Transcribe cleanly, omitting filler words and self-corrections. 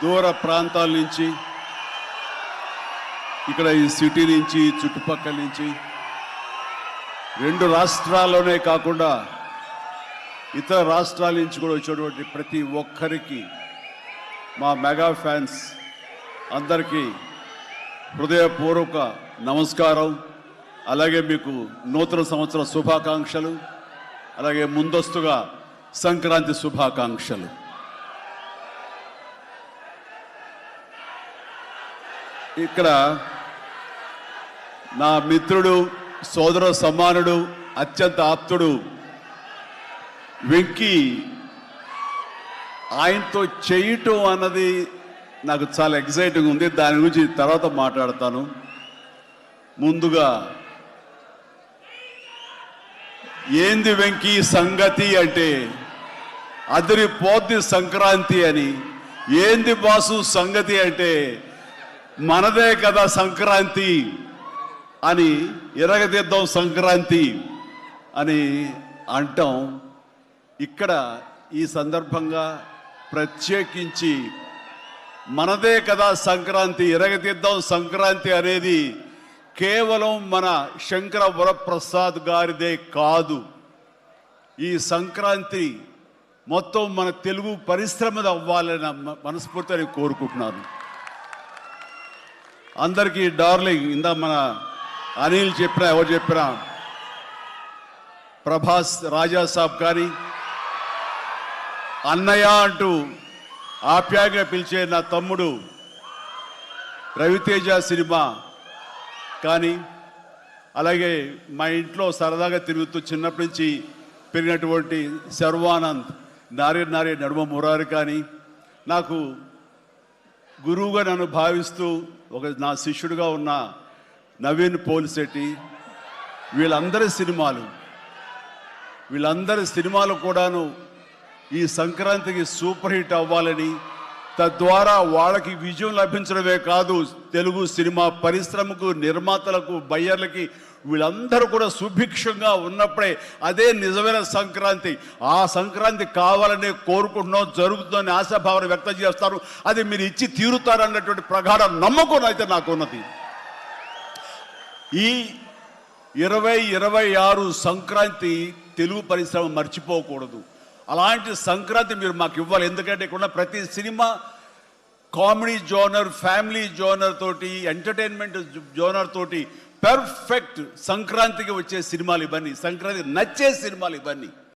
దూర ప్రాంతాల నుంచి, ఇక్కడ ఈ సిటీ నుంచి, చుట్టుపక్కల నుంచి, 2 రాష్ట్రాల్లోనే కాకుండా ఇతర రాష్ట్రాల నుంచి కూడా వచ్చేటువంటి ప్రతి ఒక్కరికి మా మెగా ఫ్యాన్స్ అందరికీ హృదయపూర్వక నమస్కారం. అలాగే మీకు నూతన సంవత్సర శుభాకాంక్షలు, అలాగే ముందస్తుగా సంక్రాంతి శుభాకాంక్షలు. ఇక్కడ నా మిత్రుడు, సోదర సమానుడు, అత్యంత ఆప్తుడు వెంకీ ఆయనతో చేయటం అన్నది నాకు చాలా ఎక్సైటింగ్ ఉంది. దాని గురించి తర్వాత మాట్లాడతాను. ముందుగా ఏంది వెంకీ సంగతి అంటే అదిరిపోద్ది సంక్రాంతి అని. ఏంది బాసు సంగతి అంటే మనదే కదా సంక్రాంతి అని, ఎరగదిద్దాం సంక్రాంతి అని అంటాం. ఇక్కడ ఈ సందర్భంగా ప్రత్యేకించి మనదే కదా సంక్రాంతి, ఎరగదిద్దాం సంక్రాంతి అనేది కేవలం మన శంకర వరప్రసాద్ గారిదే కాదు. ఈ సంక్రాంతి మొత్తం మన తెలుగు పరిశ్రమది అవ్వాలని మనస్ఫూర్తిని కోరుకుంటున్నాను. అందరికీ డార్లింగ్, ఇందా మన అనిల్ చెప్పినా, ఎవరు చెప్పినా, ప్రభాస్ రాజా సాబ్ కానీ, అన్నయ్య అంటూ ఆప్యాయంగా పిలిచే నా తమ్ముడు రవితేజ సినిమా కానీ, అలాగే మా ఇంట్లో సరదాగా తిరుగుతూ చిన్నప్పటి నుంచి పెరిగినటువంటి శర్వానంద్, నారి నడుమ మురారి కానీ, నాకు గురువుగా నన్ను భావిస్తూ నా శిష్యుడిగా ఉన్న నవీన్ పోలిశెట్టి, వీళ్ళందరి సినిమాలు కూడాను ఈ సంక్రాంతికి సూపర్ హిట్ అవ్వాలని, తద్వారా వాళ్ళకి విజయం లభించడమే కాదు, తెలుగు సినిమా పరిశ్రమకు, నిర్మాతలకు, బయ్యర్లకి వీళ్ళందరూ కూడా సుభిక్షంగా ఉన్నప్పుడే అదే నిజమైన సంక్రాంతి. ఆ సంక్రాంతి కావాలనే కోరుకుంటున్నాం, జరుగుతుందని ఆశాభావన వ్యక్తం చేస్తారు. అది మీరు ఇచ్చి తీరుతారన్నటువంటి ప్రగాఢ నమ్మకం అయితే నాకున్నది. ఈ 2026 సంక్రాంతి తెలుగు పరిశ్రమ మర్చిపోకూడదు. అలాంటి సంక్రాంతి మీరు మాకు ఇవ్వాలి. ఎందుకంటే ఇక్కడ ప్రతి cinema comedy genre, family genre తోటి, ఎంటర్టైన్మెంట్ జోనర్ తోటి పెర్ఫెక్ట్ సంక్రాంతికి వచ్చే సినిమాలు ఇవన్నీ, సంక్రాంతికి నచ్చే సినిమాలు ఇవన్నీ.